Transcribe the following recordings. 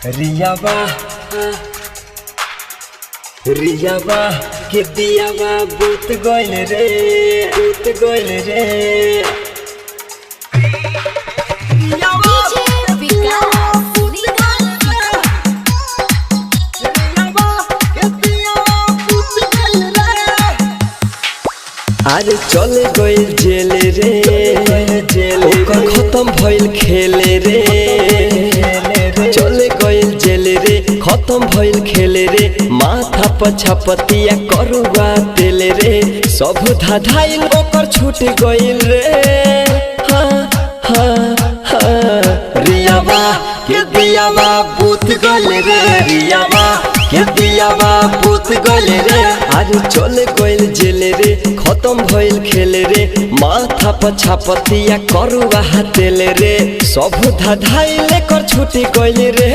रियावा रियावा के दियावा बूत गइल रे रियावा अरे चले गइल जेल रे ओकर खत्म भइल खेल रे चले गइल जेल रे खत्म भइल खेल रे माथा पछपतिया करुआ तेल रे सब धाधाइल ओकर छूट गइल रे रियावा के दियावा बूत गइल रे रियावा के दियावा बूत गइल रे अरे चले गइल जेल रे खत्म भइल खेल रे माथा पछपतिया करुआ तेल रे सब धाधाइल कर छूट गइल रे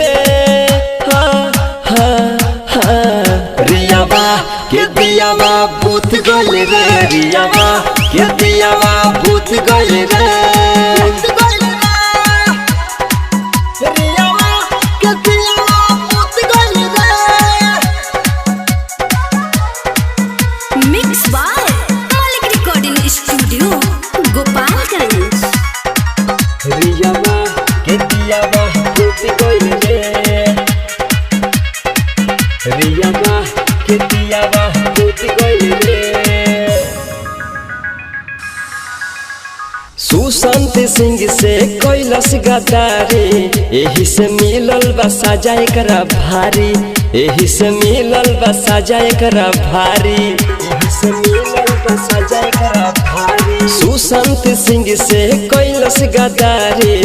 रियावा के दियावा बूत गइल रे रियावा के दियावा बूत गइल रे रियावा के दियावा बूत गइल रे रियावा के दियावा बूत गइल रे सुशांत सिंह से कैलाश गद्दारी एही से मिलल बा सजा एकरा भारी एही से मिलल बा सजा एकरा भारी एही से मिलल बा सजा एकरा भारी सुशांत सिंह से कैलाश गद्दारी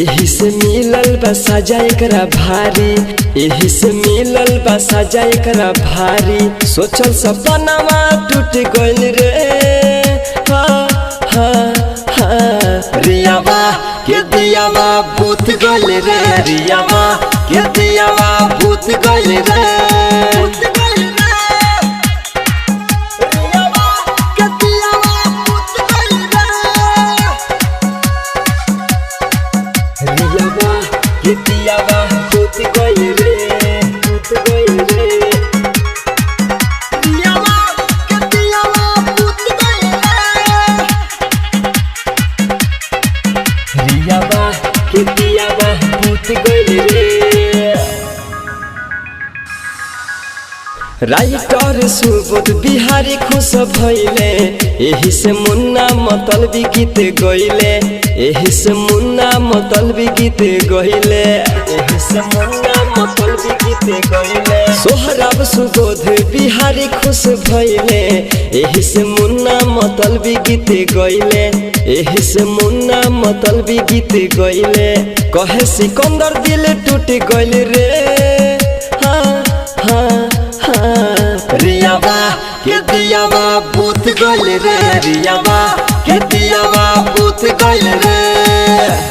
एही से मिलल बा सजा एकरा भारी एही से मिलल बा सजा एकरा भारी सोचल सपनावा टूट गइल रे रियावा के दियावा बूत गइल रे रियावा के दियावा बूत गइल रे रियावा के दियावा बूत गइल रे रियावा के दियावा बूत गइल रे रियावा के दियावा बूत गइल रे राइटर सुबोध बिहारी खुश भइले एही से मुन्ना मतलबी गीत गइले एही से मुन्ना मतलबी गीत गइले एही से मुन्ना मतलबी गीत गइले सोहराब सुबोध बिहारी खुश भइले एही से मुन्ना मतलबी गीत गइले एही से मुन्ना मतलबी गीत गइले कहे सिकंदर दिल टूट गइल रे रियावा के दियावा बूत गइल रे रियावा के दियावा बूत गइल रे।